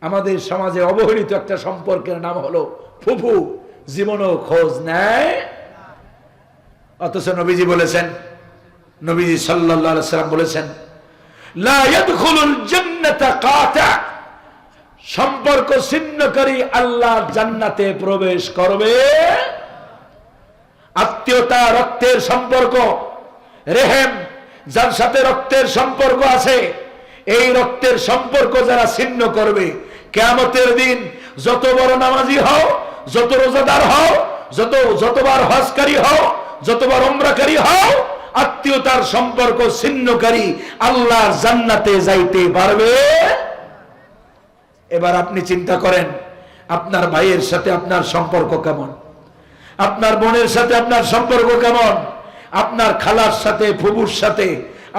আমাদের সমাজে অবহেলিত একটা সম্পর্কের নাম হলো ফুফু, জীবনও খোঁজ নেয়। অথচ নবীজি বলেছেন, নবীজি সাল্লাল্লাহু আলাইহি ওয়াসাল্লাম বলেছেন লা ইয়াদখুলুল জান্নাতা কাতা, সম্পর্ক ছিন্নকারী আল্লাহর জান্নাতে প্রবেশ করবে। আত্মীয়তা, রক্তের সম্পর্ক, রেহেম, যার সাথে রক্তের সম্পর্ক আছে, এই রক্তের সম্পর্ক যারা ছিন্ন করবে, কিয়ামতের দিন যত বড় নামাজি হও, যত রোজাদার হও, যতবার হজকারী হও, যতবার উমরাকারী হও, আত্মীয়তার সম্পর্ক ছিন্নকারী আল্লাহর জান্নাতে যাইতে পারবে। এবার আপনি চিন্তা করেন, আপনার ভাইয়ের সাথে আপনার সম্পর্ক কেমন, আপনার বোনের সাথে আপনার সম্পর্ক কেমন, আপনার খালার সাথে, ফুবুর সাথে,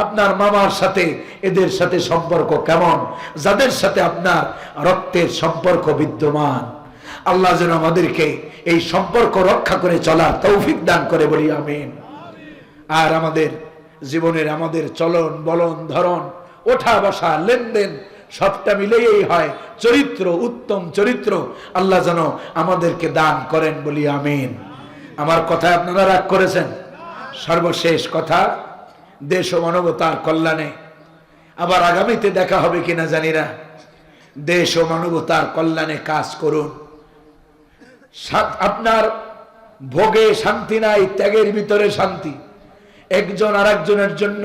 আপনার মামার সাথে, এদের সাথে সম্পর্ক কেমন, যাদের সাথে আপনার রক্তের সম্পর্ক বিদ্যমান। আল্লাহ যেন আমাদেরকে এই সম্পর্ক রক্ষা করে চলার তৌফিক দান করে, বলি আমিন। আর আমাদের জীবনের আমাদের চলন বলন ধরন, ওঠা বসা, লেনদেন সবটা মিলেই হয় চরিত্র, উত্তম চরিত্র আল্লাহ যেন আমাদেরকে দান করেন, বলি আমিন। আমার কথায় আপনারা রাগ করেছেন? সর্বশেষ কথা, দেশ ও মানবতার কল্যাণে, আবার আগামীতে দেখা হবে কিনা জানি না, দেশ ও মানবতার কল্যাণে কাজ করুন। আপনার ভোগে শান্তি নাই, ত্যাগের ভিতরে শান্তি। একজন আর একজনের জন্য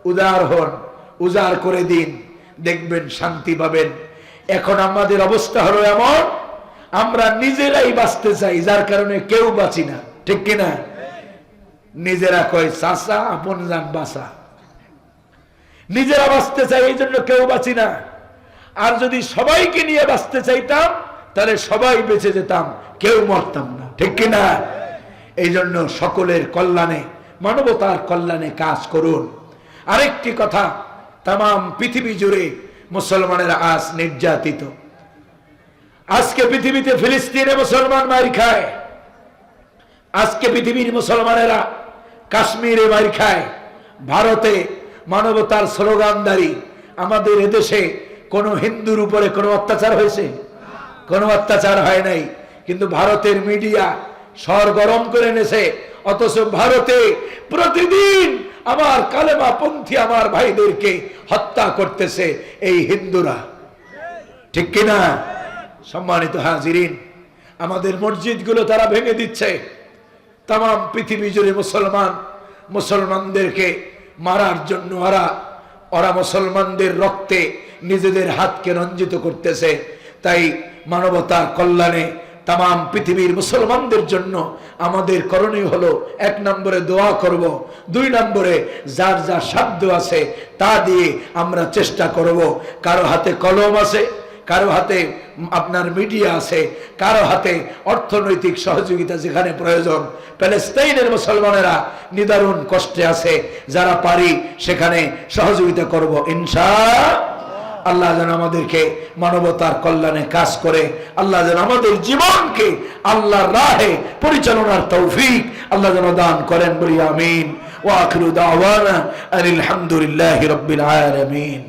উদার হন, উজাড় করে দিন, দেখবেন শান্তি পাবেন। এখন আমাদের অবস্থা হলো এমন, আমরা নিজেরাই বাঁচতে চাই, যার কারণে কেউ বাঁচি না, ঠিক কিনা? নিজেরা কয় চাচা, আপন জান বাঁচা। নিজেরা বাঁচতে চাই, এই জন্য কেউ বাঁচি না। আর যদি সবাইকে নিয়ে বাঁচতে চাইতাম, তাহলে সবাই বেঁচে যেতাম, কেউ মরতাম না, ঠিক কিনা? এই জন্য সকলের কল্যাণে, মানবতার কল্যাণে কাজ করুন। আরেকটি কথা, তাম পৃথিবী জুড়ে মুসলমানেরা আজ নির্যাতিত। আজকে পৃথিবীতে ফিলিস্তিনে মুসলমান মার খায়, আজকে পৃথিবীর মুসলমানেরা কাশ্মীরে মার খায়, ভারতে মানবতার স্লোগানদারি। আমাদের এদেশে কোন হিন্দুর উপরে কোনো অত্যাচার হয়েছে? কোনো অত্যাচার হয় নাই, কিন্তু ভারতের মিডিয়া সরগরম করে এনেছে। অথচ ভারতে প্রতিদিন আমার কালেমা পন্থী আমার ভাইদেরকে হত্যা করতেছে এই হিন্দুরা, ঠিক কিনা? সম্মানিত হাজিরিন, আমাদের মসজিদগুলো তারা ভেঙে দিচ্ছে। তাম পৃথিবী জুড়ে মুসলমানদেরকে মারার জন্য ওরা মুসলমানদের রক্তে নিজেদের হাতকে রঞ্জিত করতেছে। তাই মানবতার কল্যাণে তাম পৃথিবীর মুসলমানদের জন্য আমাদের করণীয় হলো, 1 নম্বরে দোয়া করব, 2 নম্বরে যার যা সাধ্য আছে তা দিয়ে আমরা চেষ্টা করব। কারো হাতে কলম আছে, কারো হাতে আপনার মিডিয়া আছে, কারো হাতে অর্থনৈতিক সহযোগিতা যেখানে প্রয়োজন। প্যালেস্তাইনের মুসলমানেরা নিদারুণ কষ্টে আছে, যারা পারি সেখানে সহযোগিতা করব ইনশাআল্লাহ। আল্লাহ যেন আমাদেরকে মানবতার কল্যাণে কাজ করে, আল্লাহ যেন আমাদের জীবনকে আল্লাহর রাহে পরিচালনার তৌফিক আল্লাহ যেন দান করেন, বলি আমিন। ওয়া আখিরু দাওয়ানা আলহামদুলিল্লাহি রাব্বিল আলামিন।